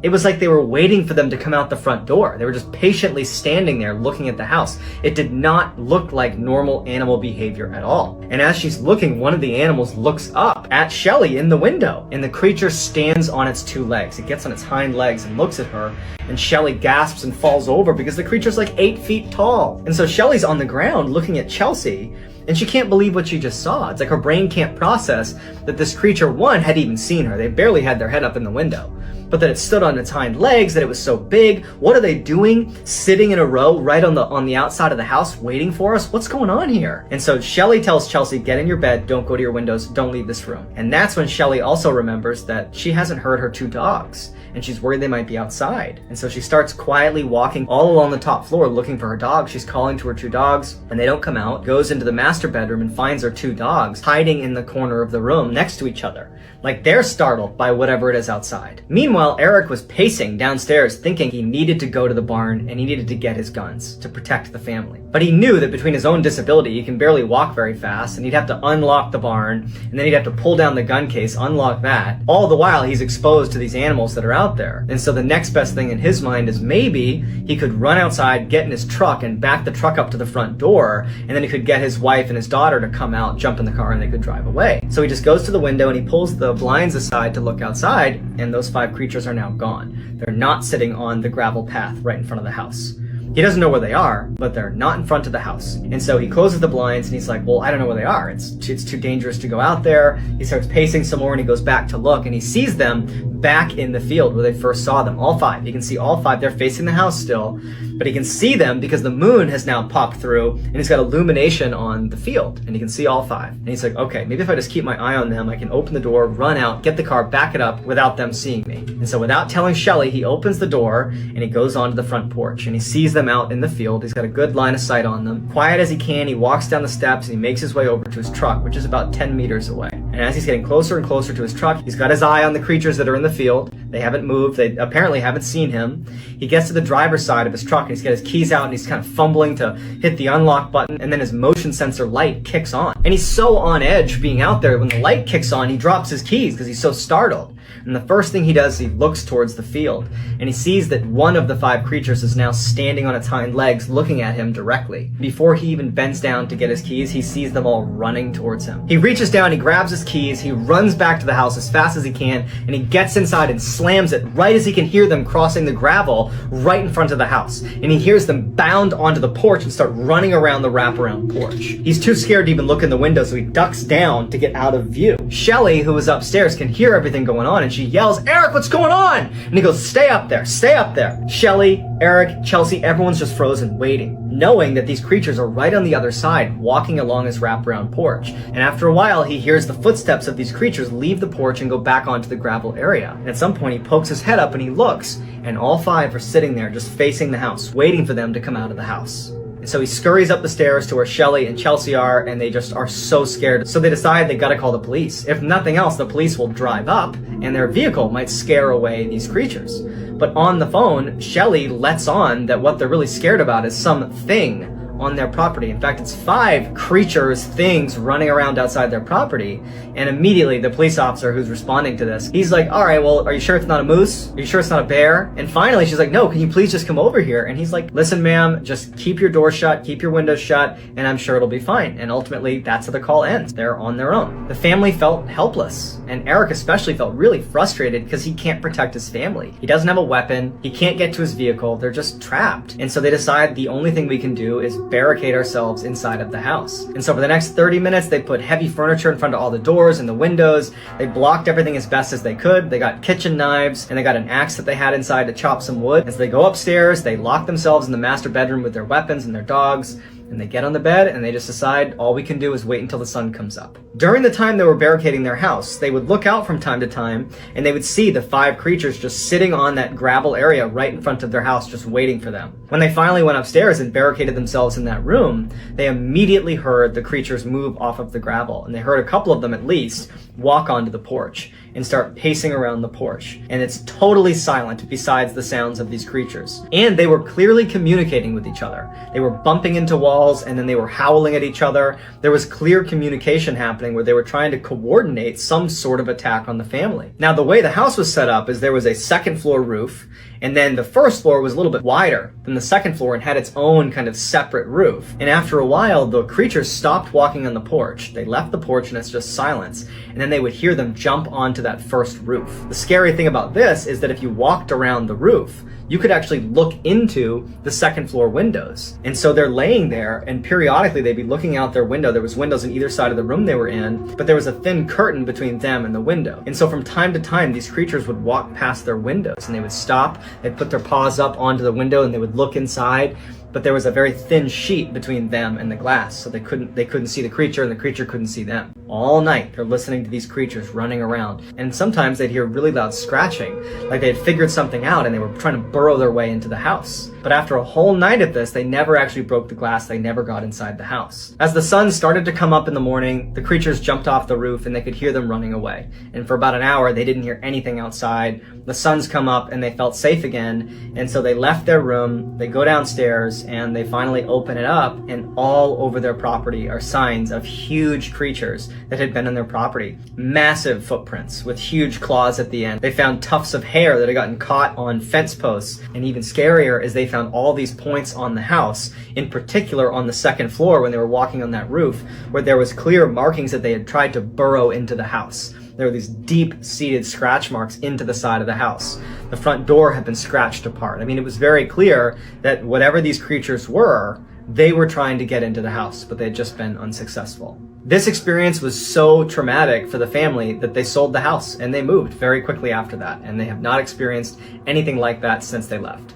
It was like they were waiting for them to come out the front door. They were just patiently standing there looking at the house. It did not look like normal animal behavior at all. And as she's looking, one of the animals looks up at Shelly in the window, and the creature stands on its two legs. It gets on its hind legs and looks at her, and Shelly gasps and falls over because the creature's like 8 feet tall. And so Shelly's on the ground looking at Chelsea, and she can't believe what she just saw. It's like her brain can't process that this creature, one, had even seen her. They barely had their head up in the window. But that it stood on its hind legs, that it was so big. What are they doing? Sitting in a row right on the outside of the house waiting for us? What's going on here? And so Shelly tells Chelsea, get in your bed, don't go to your windows, don't leave this room. And that's when Shelly also remembers that she hasn't heard her 2 dogs, and she's worried they might be outside. And so she starts quietly walking all along the top floor looking for her dogs. She's calling to her 2 dogs, and they don't come out. Goes into the master bedroom and finds her 2 dogs hiding in the corner of the room next to each other, like they're startled by whatever it is outside. Meanwhile, Eric was pacing downstairs thinking he needed to go to the barn and he needed to get his guns to protect the family. But he knew that between his own disability, he can barely walk very fast, and he'd have to unlock the barn, and then he'd have to pull down the gun case, unlock that. All the while, he's exposed to these animals that are out there. And so the next best thing in his mind is maybe he could run outside, get in his truck, and back the truck up to the front door, and then he could get his wife and his daughter to come out, jump in the car, and they could drive away. So he just goes to the window and he pulls the blinds aside to look outside, and those 5 creatures are now gone. They're not sitting on the gravel path right in front of the house. He doesn't know where they are, but they're not in front of the house. And so he closes the blinds and he's like, well, I don't know where they are. It's too dangerous to go out there. He starts pacing some more and he goes back to look, and he sees them back in the field where they first saw them, all 5. He can see all 5. They're facing the house still, but he can see them because the moon has now popped through and he's got illumination on the field, and he can see all 5. And he's like, okay, maybe if I just keep my eye on them, I can open the door, run out, get the car, back it up without them seeing me. And so without telling Shelly, he opens the door and he goes onto the front porch and he sees them out in the field. He's got a good line of sight on them. Quiet as he can, he walks down the steps and he makes his way over to his truck, which is about 10 meters away. And as he's getting closer and closer to his truck, he's got his eye on the creatures that are in the field. They haven't moved. They apparently haven't seen him. He gets to the driver's side of his truck and he's got his keys out and he's kind of fumbling to hit the unlock button, and then his motion sensor light kicks on. And he's so on edge being out there, when the light kicks on, he drops his keys because he's so startled. And the first thing he does, he looks towards the field, and he sees that one of the 5 creatures is now standing on its hind legs looking at him directly. Before he even bends down to get his keys, he sees them all running towards him. He reaches down, he grabs his keys, he runs back to the house as fast as he can, and he gets inside and slams it right as he can hear them crossing the gravel right in front of the house. And he hears them bound onto the porch and start running around the wraparound porch. He's too scared to even look in the window, so he ducks down to get out of view. Shelly, who is upstairs, can hear everything going on, and she yells, Eric, what's going on? And he goes, stay up there, stay up there. Shelly, Eric, Chelsea, everyone's just frozen waiting, knowing that these creatures are right on the other side, walking along his wraparound porch. And after a while, he hears the footsteps of these creatures leave the porch and go back onto the gravel area. And at some point, he pokes his head up and he looks, and all 5 are sitting there just facing the house, waiting for them to come out of the house. And so he scurries up the stairs to where Shelly and Chelsea are, and they just are so scared. So they decide they gotta call the police. If nothing else, the police will drive up, and their vehicle might scare away these creatures. But on the phone, Shelly lets on that what they're really scared about is something on their property. In fact, it's 5 creatures, things running around outside their property. And immediately the police officer who's responding to this, he's like, all right, well, are you sure it's not a moose? Are you sure it's not a bear? And finally, she's like, no, can you please just come over here? And he's like, listen, ma'am, just keep your door shut, keep your windows shut, and I'm sure it'll be fine. And ultimately, that's how the call ends. They're on their own. The family felt helpless, and Eric especially felt really frustrated because he can't protect his family. He doesn't have a weapon. He can't get to his vehicle. They're just trapped. And so they decide the only thing we can do is barricade ourselves inside of the house. And so for the next 30 minutes, they put heavy furniture in front of all the doors and the windows. They blocked everything as best as they could. They got kitchen knives, and they got an axe that they had inside to chop some wood. As they go upstairs, they lock themselves in the master bedroom with their weapons and their dogs, and they get on the bed and they just decide all we can do is wait until the sun comes up. During the time they were barricading their house, they would look out from time to time and they would see the 5 creatures just sitting on that gravel area right in front of their house, just waiting for them. When they finally went upstairs and barricaded themselves in that room, they immediately heard the creatures move off of the gravel, and they heard a couple of them at least walk onto the porch. and start pacing around the porch. And it's totally silent besides the sounds of these creatures. And they were clearly communicating with each other. They were bumping into walls, and then they were howling at each other. There was clear communication happening where they were trying to coordinate some sort of attack on the family. Now, the way the house was set up is there was a second floor roof, and then the first floor was a little bit wider than the second floor and had its own kind of separate roof. And after a while, the creatures stopped walking on the porch. They left the porch and it's just silence. And then they would hear them jump onto that first roof. The scary thing about this is that if you walked around the roof, you could actually look into the second floor windows. And so they're laying there, and periodically they'd be looking out their window. There was windows on either side of the room they were in, but there was a thin curtain between them and the window. And so from time to time, these creatures would walk past their windows, and they would stop, they'd put their paws up onto the window, and they would look inside. But there was a very thin sheet between them and the glass, so they couldn't see the creature, and the creature couldn't see them. All night, they're listening to these creatures running around, and sometimes they'd hear really loud scratching, like they had figured something out and they were trying to burrow their way into the house. But after a whole night of this, they never actually broke the glass. They never got inside the house. As the sun started to come up in the morning, the creatures jumped off the roof and they could hear them running away. And for about an hour, they didn't hear anything outside. The sun's come up and they felt safe again. And so they left their room, they go downstairs, and they finally open it up, and all over their property are signs of huge creatures that had been on their property. Massive footprints with huge claws at the end. They found tufts of hair that had gotten caught on fence posts. And even scarier is they found all these points on the house, in particular on the second floor when they were walking on that roof, where there was clear markings that they had tried to burrow into the house. There were these deep-seated scratch marks into the side of the house. The front door had been scratched apart. I mean, it was very clear that whatever these creatures were, they were trying to get into the house, but they had just been unsuccessful. This experience was so traumatic for the family that they sold the house and they moved very quickly after that, and they have not experienced anything like that since they left.